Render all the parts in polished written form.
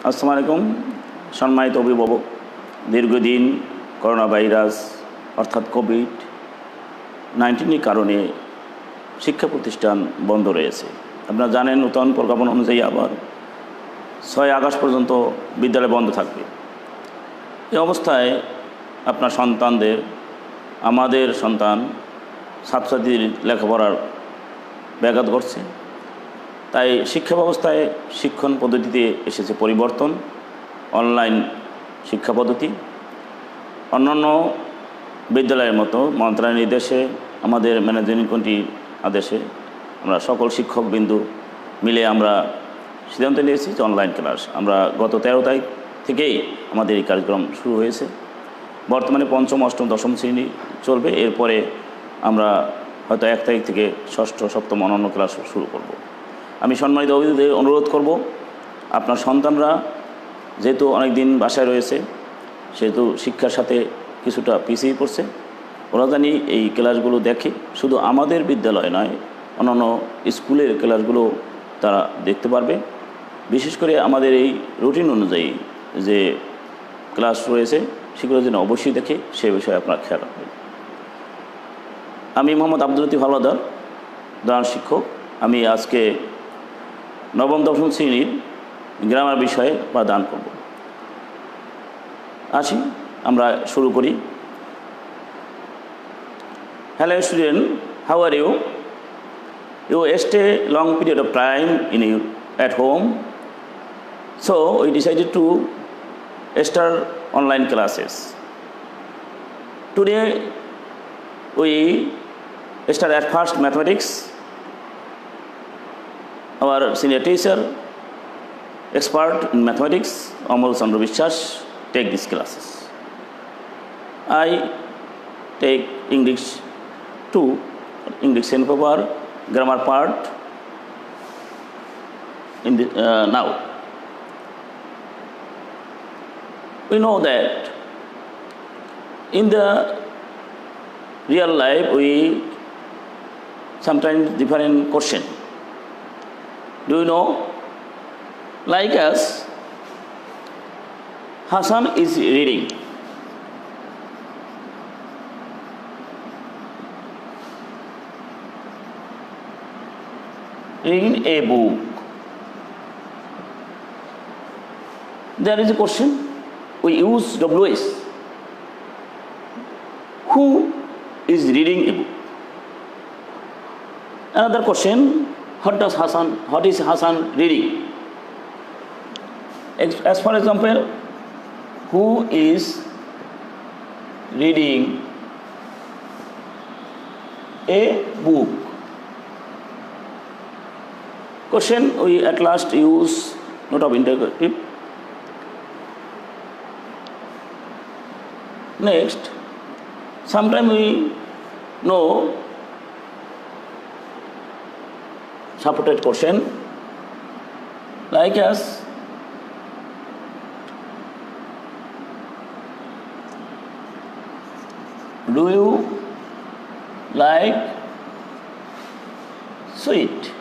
আসসালামু আলাইকুম সম্মানিত অভিভাবক। দীর্ঘদিন করোনা ভাইরাস অর্থাৎ কোভিড-19 কারণে শিক্ষা প্রতিষ্ঠান বন্ধ রয়েছে। আপনারা জানেন নূতন প্রজ্ঞাপন অনুযায়ী আবার 6 আগস্ট পর্যন্ত বিদ্যালয় বন্ধ থাকবে। এই অবস্থায় আপনার সন্তানদের, আমাদের সন্তান ছাত্রছাত্রীর লেখাপড়ার ব্যাঘাত ঘটছে। তাই শিক্ষা ব্যবস্থায় শিক্ষণ পদ্ধতিতে এসেছে পরিবর্তন, অনলাইন শিক্ষা পদ্ধতি। অন্যান্য বিদ্যালয়ের মতো মন্ত্রণালয়ের নির্দেশে, আমাদের ম্যানেজমেন্ট কমিটির আদেশে আমরা সকল শিক্ষকবৃন্দু মিলে আমরা সিদ্ধান্ত নিয়েছি যে অনলাইন ক্লাস আমরা গত 13 তারিখ থেকেই আমাদের এই কার্যক্রম শুরু হয়েছে। বর্তমানে পঞ্চম, অষ্টম, দশম শ্রেণী চলবে। এরপরে আমরা হয়তো 1 তারিখ থেকে ষষ্ঠ, সপ্তম অন্যান্য ক্লাস শুরু করব। আমি সম্মানিত অতিথিদের অনুরোধ করব, আপনার সন্তানরা যেহেতু অনেক দিন বাসায় রয়েছে, সেহেতু শিক্ষার সাথে কিছুটা পিছিয়ে পড়ছে, ওরা জানি এই ক্লাসগুলো দেখে। শুধু আমাদের বিদ্যালয় নয়, অন্যান্য স্কুলের ক্লাসগুলো তারা দেখতে পারবে। বিশেষ করে আমাদের এই রুটিন অনুযায়ী যে ক্লাস রয়েছে সেগুলো যেন অবশ্যই দেখে, সে বিষয়ে আপনারা খেয়াল রাখবেন। আমি মোহাম্মদ আব্দুল লতিফ হাওলাদার, দান শিক্ষক। আমি আজকে নবম দশম শ্রেণীর গ্রামার বিষয়ে দান করব। আসি, আমরা শুরু করি। Hello student, how are you? You stay long period of time at home, so we decided to start online classes. Today we start at first mathematics. Our senior teacher, expert in mathematics, Amol Chandra Bishwas, take these classes. I take English 2, English and paper, grammar part in the, now. We know that in the real life we sometimes different question. Do you know? Like us, Hassan is reading. In a book. There is a question. We use WS. Who is reading a book? Another question. What is Hassan reading? As for example, who is reading a book? Question, we at last use note of interrogative. Next, sometimes we know supported question like as do you like sweet?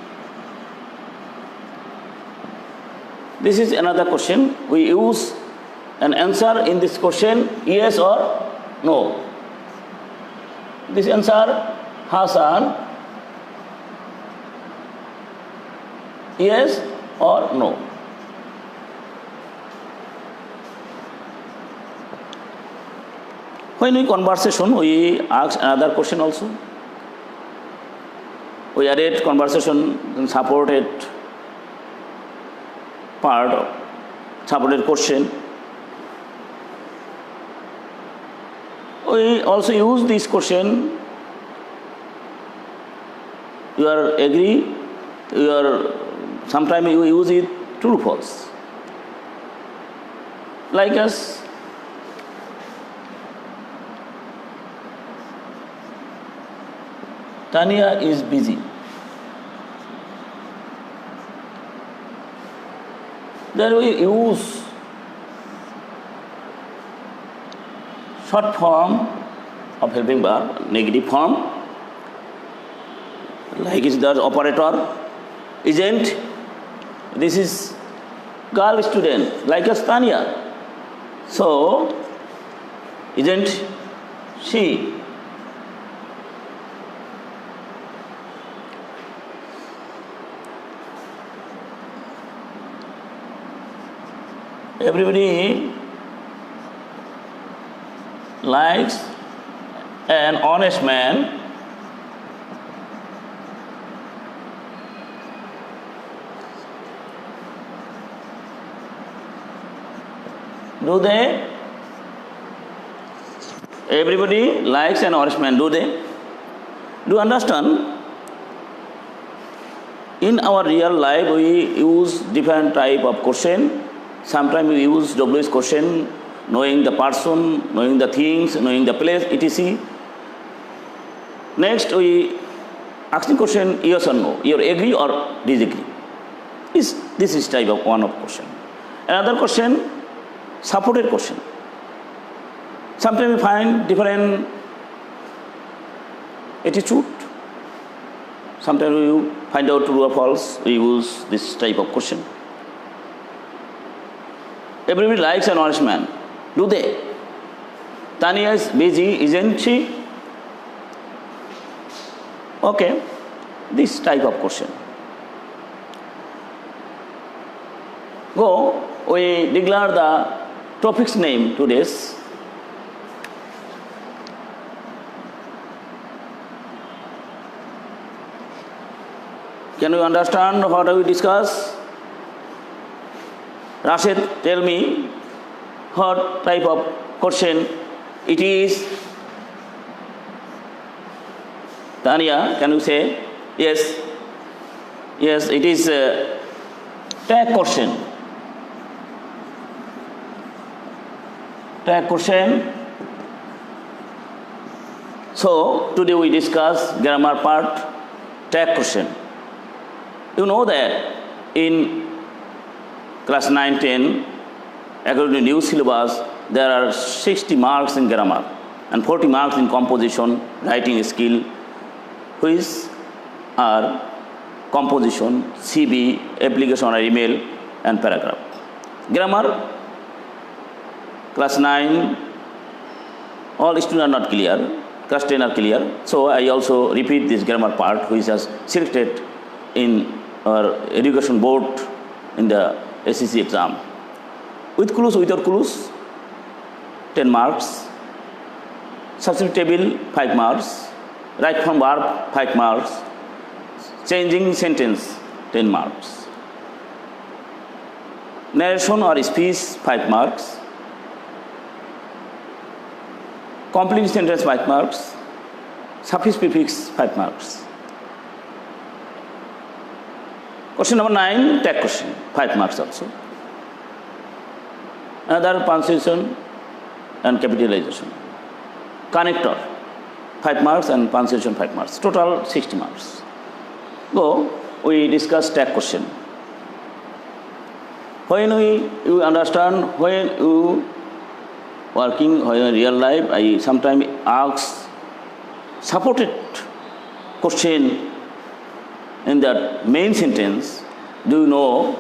This is another question. We use an answer in this question, yes or no. This answer, Hassan, yes or no. When we conversation, we ask another question also. We added conversation and supported part of supported question. We also use this question. You are agree, you are sometimes you use it true false. Like us, Tanya is busy. Then we use short form of helping verb, negative form, like is the operator, isn't. This is girl student like as Tanya. So, isn't she? Everybody likes an honest man. Do they? Everybody likes an honest man, do they? Do you understand? In our real life, we use different type of question. Sometimes we use WH question, knowing the person, knowing the things, knowing the place, etc. Next, we asking question yes or no. You agree or disagree? This is type of one of question. Another question, supported question. Sometimes we find different attitude. Sometimes we find out true or false. We use this type of question. Everybody likes an honest man. Do they? Tanya is busy, isn't she? Okay, this type of question. Go, we declare the topic's name today's. Can you understand what we discuss? Rashid, tell me what type of question it is. Tanya, can you say? Yes. Yes, it is a tag question. Tag question. So, today we discuss grammar part, tag question. You know that in class 9, 10, according to new syllabus, there are 60 marks in grammar and 40 marks in composition, writing skill, which are composition, CV, application or email, and paragraph. Grammar, class 9, all students are not clear, class 10 are clear. So I also repeat this grammar part, which is selected in our education board in the SEC exam. With clues, without clues, 10 marks. Substitute table, 5 marks. Right from verb, 5 marks. Changing sentence, 10 marks. Narration or speech, 5 marks. Complete sentence, 5 marks. Suffix, prefix, 5 marks. Question number 9, tag question, 5 marks also. Another punctuation and capitalization. Connector, 5 marks and punctuation 5 marks. Total 60 marks. Go, we discuss tag question. When you understand, when you working in real life, I sometimes ask supported question in that main sentence. Do you know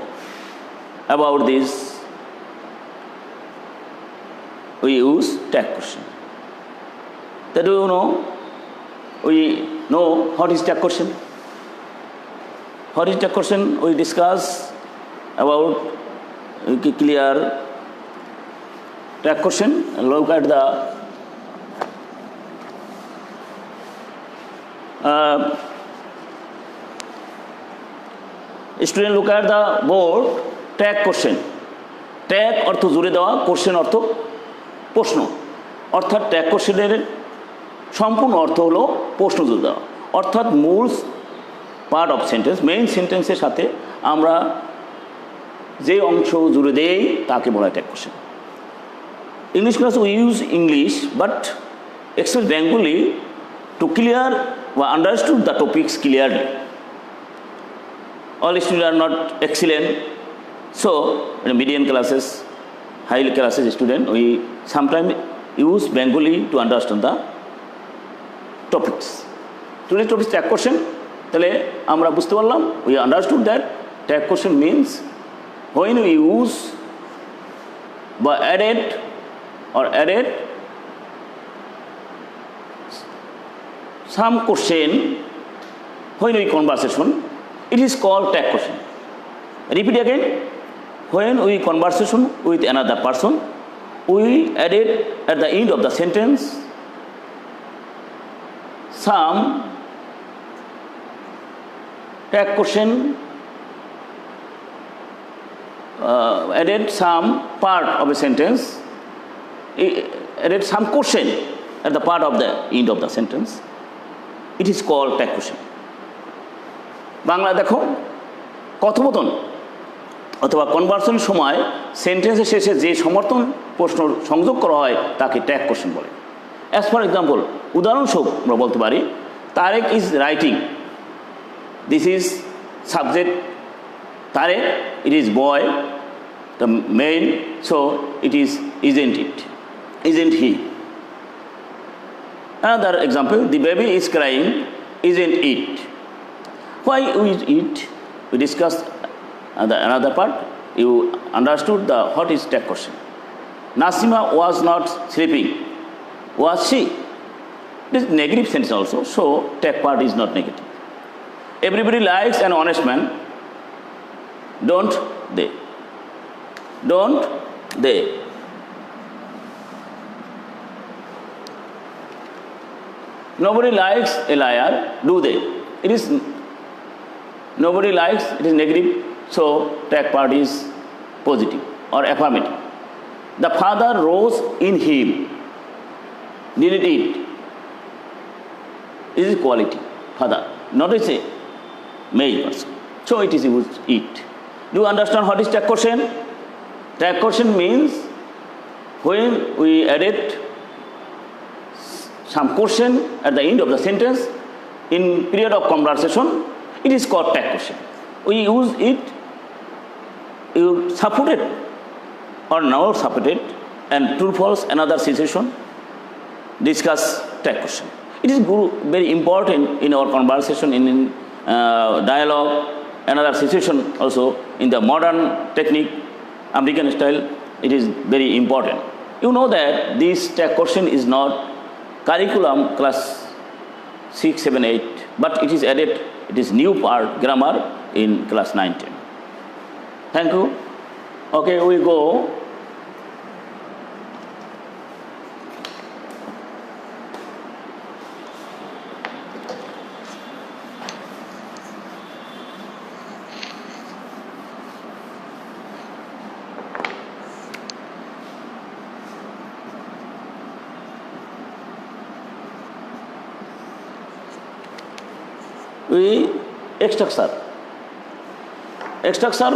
about this? We use tag question. That do you know? We know what is tag question. What is tag question? We discuss about clear tag question. Look at the student, look at the board. Tag question. Tag অর্থ জুড়ে দেওয়া, question অর্থ প্রশ্ন। অর্থাৎ tag কোশ্চেনের সম্পূর্ণ অর্থ হলো প্রশ্ন জুড়ে দেওয়া। অর্থাৎ মূল পার্ট অফ সেন্টেন্স, মেইন সেন্টেন্সের সাথে আমরা যে অংশ জুড়ে দেই তাকে বলা হয় tag question. English class we use English, but except Bengali to clear or understood the topics clearly. All students are not excellent, so in median classes, high classes student, we sometimes use Bengali to understand the topics. Today's topic is tag question. তাহলে আমরা বুঝতে পারলাম, we understood that tag question means when we use বা added some question when we conversation, it is called tag question. Repeat again. When we conversation with another person, we added at the end of the sentence some tag question, added some part of a sentence, added some question at the part of the end of the sentence. It is called tag question. Bangla দেখো, কথোপকথন অথবা কনভারসেশনের সময় সেন্টেন্সের শেষে যে সমর্থন প্রশ্ন সংযোগ করা হয় তাকে ট্যাগ কোশ্চেন বলে। অ্যাজ ফর এক্সাম্পল, উদাহরণস্বরূপ আমরা বলতে পারি Tarek is writing, this is subject Tarek, it is boy, the main, so it is isn't he. Another example, the baby is crying, isn't it? Why is it? We discussed another part. You understood the what is tag question. Nasima was not sleeping. Was she? This is negative sentence also, so tag part is not negative. Everybody likes an honest man, don't they? Don't they? Nobody likes a liar, do they? It is nobody likes, it is negative, so tag part is positive or affirmative. The father rose in him, didn't it? This is quality, father, not a say male person, so it is used it. Do you understand what is tag question? Tag question means when we added some question at the end of the sentence in period of conversation, it is called tag question. We use it, you support it or not support it, and true false another situation, discuss tag question. It is very important in our conversation, in dialogue, another situation also in the modern technique, American style, it is very important. You know that this tag question is not curriculum class 6, 7, 8, but it is added, it is new part grammar in class 9, 10. Thank you. Okay, we go. Structure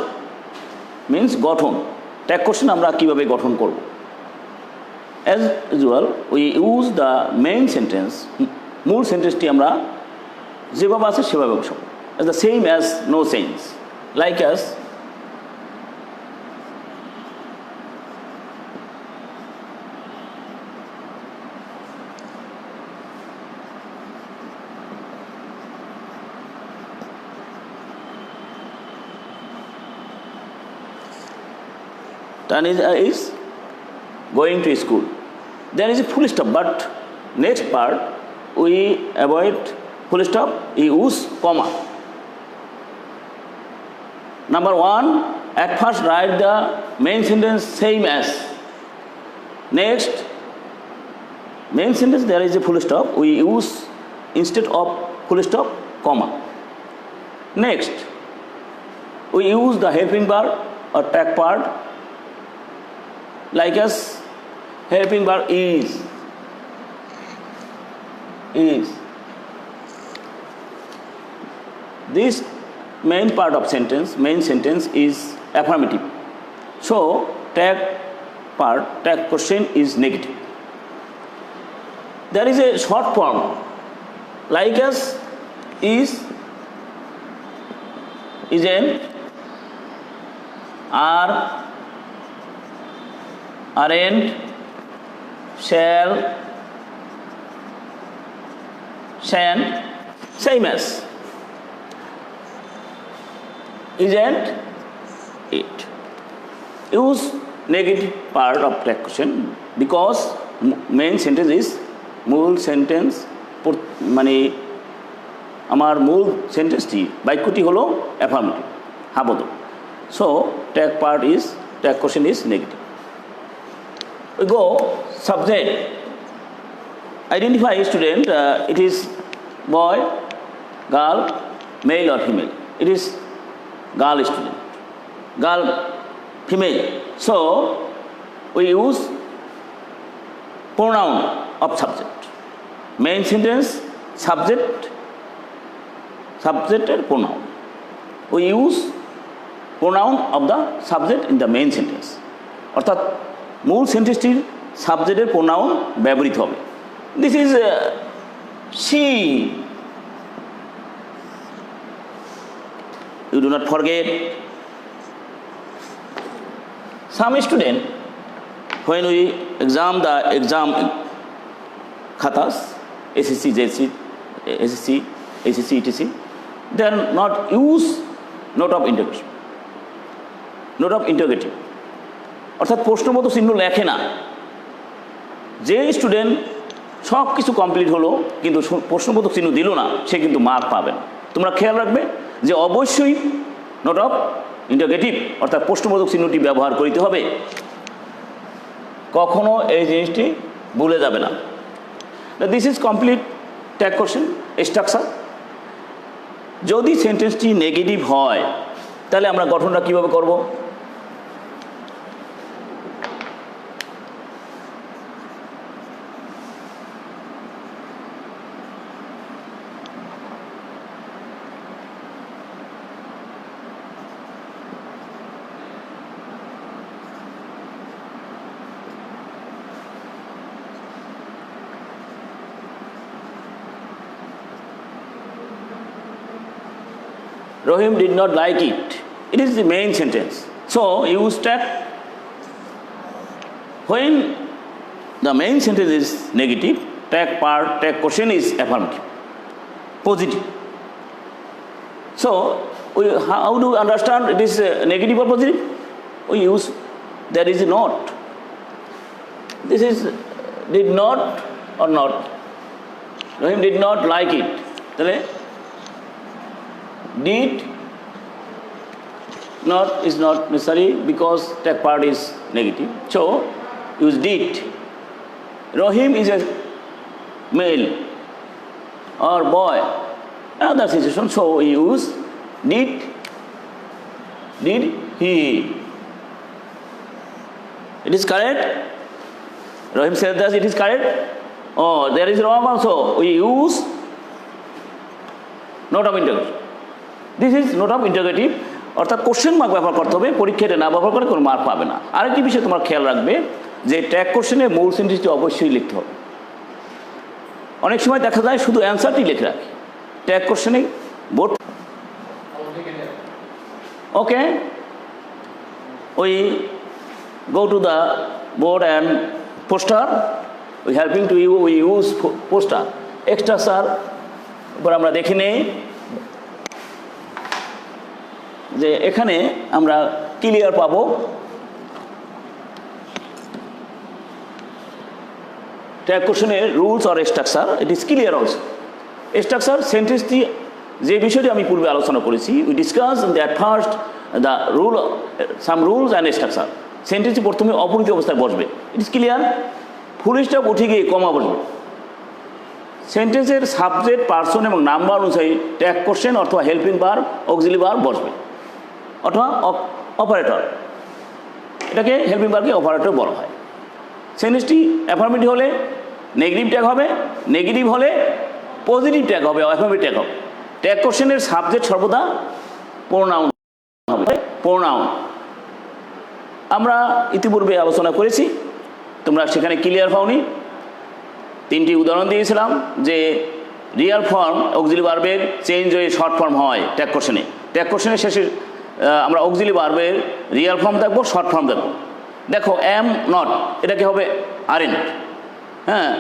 means গঠন। Tag question আমরা কিভাবে গঠন করব? As usual, we use the main sentence, মূল সেন্টেন্সটি আমরা যেভাবে আছে সেভাবে বসাবো, as the same as no sense, like as Tanisha is going to school. There is a full stop, but next part we avoid full stop, we use comma. Number 1, at first write the main sentence same as. Next, main sentence there is a full stop, we use instead of full stop, comma. Next, we use the helping verb or tag part, like as helping verb is. This main part of sentence, main sentence is affirmative, so tag part, tag question is negative. There is a short form, like as is, isn't, are, aren't, shall, shan't, same as, isn't it. use negative part of tag question because main sentence is মূল sentence মানে আমার মূল সেন্টেন্সটি বাক্যটি হলো affirmative হাবোধক so tag part is tag question is negative we go subject identify student it is boy girl male or female it is girl student girl female so we use pronoun of subject main sentence subject and pronoun we use pronoun of the subject in the main sentence অর্থাৎ মূল সেন্টেন্সটির সাবজেক্টের pronoun ব্যবহৃত হবে this is she you do not forget some student when we exam the exam khatas SSC JSC SSC ACC etc they are not use note of interrogative অর্থাৎ প্রশ্নবোধক চিহ্ন লেখে না যে স্টুডেন্ট সব কিছু কমপ্লিট হলো কিন্তু প্রশ্নবোধক চিহ্ন দিল না সে কিন্তু মার্ক পাবে না তোমরা খেয়াল রাখবে যে অবশ্যই নোট অফ ইন্টারোগেটিভ অর্থাৎ প্রশ্নবোধক চিহ্নটি ব্যবহার করতে হবে কখনো এই জিনিসটি ভুলে যাবে না this is complete tag question structure যদি সেন্টেন্সটি নেগেটিভ হয় তাহলে আমরা গঠনটা কীভাবে করব Rohim did not like it. It is the main sentence. So use tag. When the main sentence is negative, tag part, tag question is affirmative, positive. So how do we understand it is negative or positive? We use there is not. This is did not or not. Rohim did not like it. Did not is not necessary because tag part is negative. So use did. Rohim is a male or boy. Another situation. So we use did he. It is correct. Rohim said that it is correct. Oh, there is wrong also. We use note of interrogation. This is note of interrogative অর্থাৎ question mark ব্যবহার করতে হবে পরীক্ষাটা না ব্যবহার করে কোনো mark পাবে না আরেকটি বিষয় তোমার খেয়াল রাখবে যে ট্যাগ কোশ্চেনে মূল সেন্টেন্সটি অবশ্যই লিখতে হবে অনেক সময় দেখা যায় শুধু অ্যান্সারটি লিখে রাখি ট্যাগ কোশ্চেনে board okay we go to the board and poster we helping to you we use poster extra sir এবার আমরা দেখে নেই যে এখানে আমরা ক্লিয়ার পাবো ট্যাগ কোশ্চেনের rules or structure it is clear also structure সেন্টেন্সটি যে বিষয়টি আমি পূর্বে আলোচনা করেছি we discuss that first the rule some rules and structure সেন্টেন্সটি প্রথমে অপরিণত অবস্থায় বসবে it is clear full stop উঠে গিয়ে কমা বসবে সেন্টেন্সের সাবজেক্ট পার্সন এবং নাম্বার অনুযায়ী ট্যাগ কোশ্চেন অথবা হেল্পিং ভার্ব অক্সিলারি ভার্ব বসবে অথবা অপারেটর এটাকে হেল্পিং ভার্বকে অপারেটর বলা হয় সেন্টেন্সটি অ্যাফার্মেটিভ হলে নেগেটিভ ট্যাগ হবে নেগেটিভ হলে পজিটিভ ট্যাগ হবে অ্যাফার্মেটিভ ট্যাগ হবে ট্যাগ কোশ্চেনের সাবজেক্ট সর্বদা প্রোনাউন হবে প্রোনাউন আমরা ইতিপূর্বে আলোচনা করেছি তোমরা সেখানে ক্লিয়ার পাওনি তিনটি উদাহরণ দিয়েছিলাম যে রিয়াল ফর্ম অক্সিলারি ভার্বের চেঞ্জ হয়ে শর্ট ফর্ম হয় ট্যাগ কোশ্চেনের শেষে আমরা অক্সিলারি ভার্বের রিয়াল ফর্ম দেখবো শর্ট ফর্ম দেখবো দেখো এম নট এটাকে হবে আরেন্ট হ্যাঁ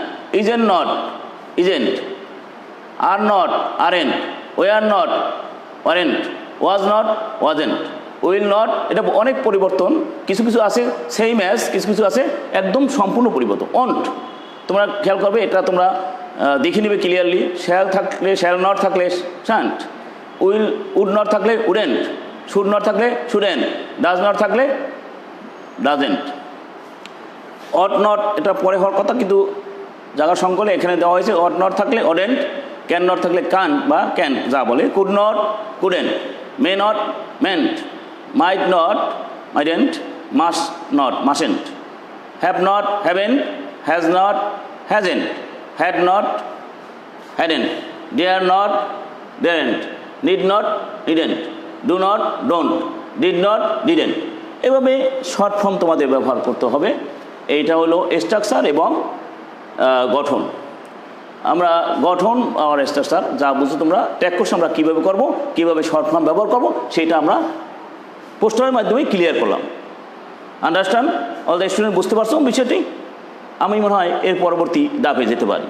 isn't not isn't are not aren't were not warrant was not wasn't will not, এটা অনেক পরিবর্তন, কিছু কিছু আছে সেম অ্যাজ, কিছু কিছু আছে একদম সম্পূর্ণ পরিবর্তন। অন্ট তোমরা খেয়াল করবে, এটা তোমরা দেখে নেবে ক্লিয়ারলি। শ্যাল থাকলে শ্যাল নট থাকলে শান্ট, উড নট থাকলে উডেন্ট, শুড নট থাকলে শুডেন্ট, ডাজ নট থাকলে ডাজেন্ট। অট নট এটা পরে হওয়ার কথা, কিন্তু জায়গা সংকলে এখানে দেওয়া হয়েছে। অট নট থাকলে অডেন্ট, ক্যান নট থাকলে কান বা ক্যান যা বলে। Could not couldn't, may not mayn't, might not mightn't, must not mustn't, have not haven't, has not hasn't, had not hadn't, dare not daren't, need not needn't, do not don't, did not didn't. এভাবে short form তোমাদের ব্যবহার করতে হবে। এইটা হলো structure এবং গঠন। আমরা গঠন আর স্ট্রাকচার যা বুঝো তোমরা, ট্যাগ কোর্স আমরা কীভাবে করবো, কীভাবে শর্ট ফর্ম ব্যবহার করবো, সেটা আমরা পোস্টারের মাধ্যমে ক্লিয়ার করলাম। Understand all the student? বুঝতে পারছো বিষয়টি? আমি মনে হয় এর পরবর্তী ধাপে যেতে পারি।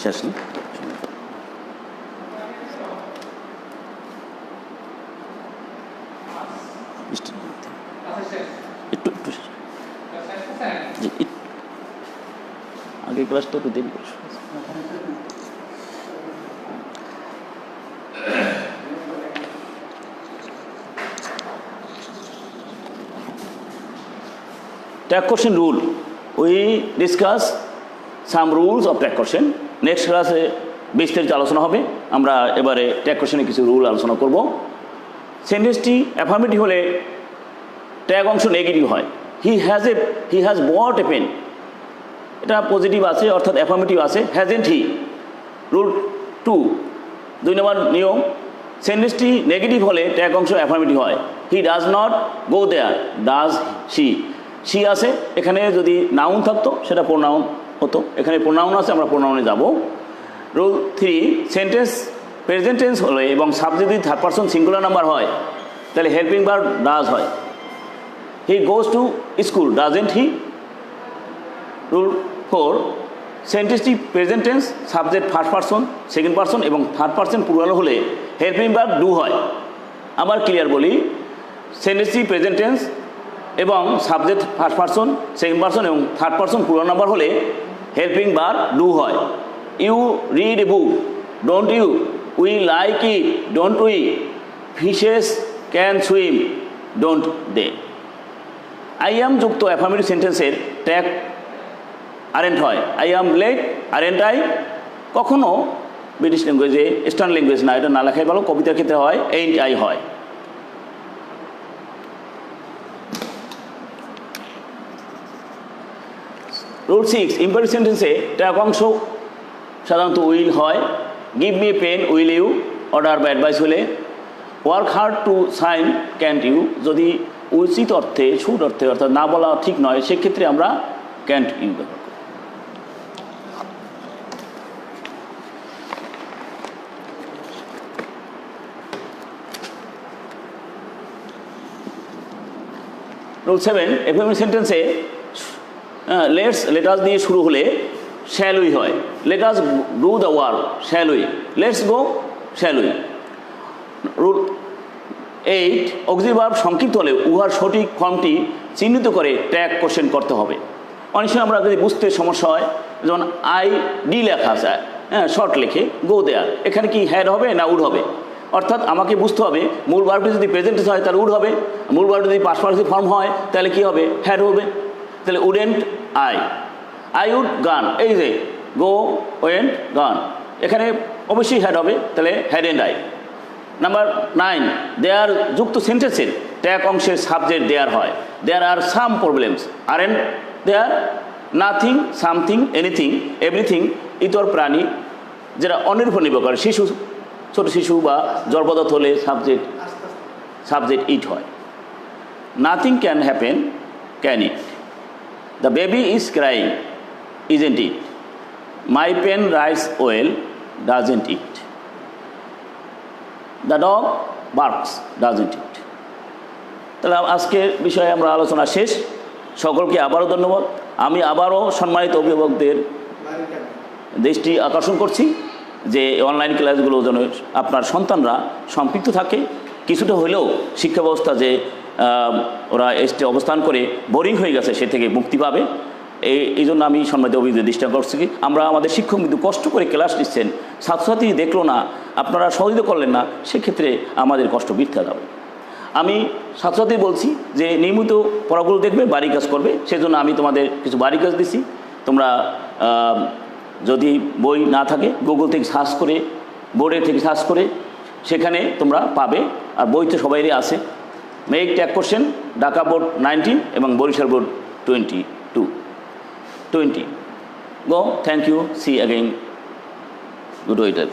শেষ নেই, একটু আগে ক্লাসটা একটু দেরি করছো। Tag question rule, we discuss some rules of tag question. Next ক্লাসে বিস্তারিত আলোচনা হবে। আমরা এবারে ট্যাগ কোশ্চেনে কিছু রুল আলোচনা করব। সেন্টেন্সটি অ্যাফার্মেটিভ হলে ট্যাগ অংশ নেগেটিভ হয়। He has bought a pen, এটা পজিটিভ আছে অর্থাৎ অ্যাফার্মেটিভ আছে। হ্যাজেন্ট হি, রুল 2 2 নম্বর নিয়ম। সেন্টেন্সটি নেগেটিভ হলে ট্যাগ অংশ অ্যাফার্মেটিভ হয়। He does not go there, does she আছে, এখানে যদি নাউন থাকতো সেটা প্রোনাউন হতো, এখানে প্রোনাউন আছে, আমরা প্রোনাউনে যাব। রুল 3 সেন্টেন্স প্রেজেন্ট টেন্স হলে এবং সাবজেক্ট যদি থার্ড পারসন সিঙ্গুলার নাম্বার হয় তাহলে হেল্পিং ভার্ব ডাজ হয়। He goes to school, doesn't he. Rule 4 সেন্টেন্সটি present tense, subject first person, second person এবং থার্ড পারসন প্লুরাল হলে হেল্পিং ভার্ব ডু হয়। আবার ক্লিয়ার বলি, সেন্টেন্সটি প্রেজেন্ট টেন্স এবং subject first person, second person এবং থার্ড পারসন প্লুরাল নাম্বার হলে হেল্পিং ভার্ব ডু হয়। You read a book, don't you. We like it, don't we. Fishes can swim, don't they. I am যুক্ত affirmative সেন্টেন্সের tag aren't হয়। I am late, aren't I. কখনো British ল্যাঙ্গুয়েজে, eastern language না, এটা না লেখাই ভালো, কবিতার ক্ষেত্রে হয় এইন্ট আই হয়। রুল 6 ইম্পারেটিভ সেন্টেন্সে ট্যাগ অংশ সাধারণত উইল হয়। Give me pen, will you. Order বা অ্যাডভাইস হলে work hard to sign, can't you. যদি উচিত অর্থে, শুড অর্থে অর্থাৎ না বলা ঠিক নয়, সেক্ষেত্রে আমরা ক্যান্ট ইউ ব্যবহার করি। রুল 7 এফার্মেটিভ সেন্টেন্সে লেটাস দিয়ে শুরু হলে শ্যাল উই হয়। Let us do the work, shall we. Let's go, shall we. Rule 8 auxiliary verb সংক্ষিপ্ত হলে উহার সঠিক ফর্মটি চিহ্নিত করে ট্যাগ কোশ্চেন করতে হবে। অনেক সময় আমরা যদি বুঝতে সমস্যা হয়, যেমন আই ডি লেখা আছে, হ্যাঁ শর্ট লেখে গো দেয়ার, এখানে কি হ্যাড হবে না উড হবে? অর্থাৎ আমাকে বুঝতে হবে মূল ভার্বটি যদি প্রেজেন্ট হয় তাহলে উড হবে, মূল ভার্বটি যদি পাস্ট পার্টিসিপল ফর্ম হয় তাহলে কি হবে? হ্যাড হবে। তাহলে উডেন্ট আই উড গান, এই যে গো ওয়েন্ট গান, এখানে অবশ্যই হ্যাড হবে, তাহলে হ্যাড এন্ড আই। নাম্বার 9 দেয়ার যুক্ত সেন্টেন্সের ট্যাগ অংশের সাবজেক্ট দেয়ার হয়। দেয়ার আর সাম প্রবলেমস, আরেন্ট দেয়ার? নাথিং, সামথিং, এনিথিং, এভরিথিং ইতর প্রাণী যেটা অন্যের উপর নির্ভর করে, শিশু, ছোট শিশু বা জড়পদার্থ হলে সাবজেক্ট ইট হয়। Nothing can happen, can it. The baby is crying, isn't it. My pen writes well, doesn't it. The dog barks, doesn't it. তাহলে আজকের বিষয়ে আমরা আলোচনা শেষ। সকলকে আবারও ধন্যবাদ। আমি আবারও সম্মানিত অভিভাবকদের দৃষ্টি আকর্ষণ করছি যে অনলাইন ক্লাসগুলো যেন আপনার সন্তানরা সম্পৃক্ত থাকে, কিছুটা হলেও শিক্ষা ব্যবস্থা যে ওরা এসে অবস্থান করে বোরিং হয়ে গেছে সে থেকে মুক্তি পাবে। এই জন্য আমি সম্মানিত অভিযোগ দৃষ্টি করছি কি আমরা আমাদের শিক্ষক কিন্তু কষ্ট করে ক্লাস নিচ্ছেন, ছাত্রছাত্রী দেখলো না, আপনারা সহযোগিতা করলেন না, সেক্ষেত্রে আমাদের কষ্ট বৃথা যাবে। আমি ছাত্রছাত্রী বলছি যে নিয়মিত পড়াগুলো দেখবে, বাড়ি কাজ করবে, সেজন্য আমি তোমাদের কিছু বাড়ি কাজ দিছি। তোমরা যদি বই না থাকে গুগল থেকে সার্চ করে, বোর্ডে থেকে সার্চ করে সেখানে তোমরা পাবে। আর বই তো সবাইরই আছে। Make tag question Dhaka board 19 এবং Barishal board 20. Go. Thank you. See you again. Good waiter.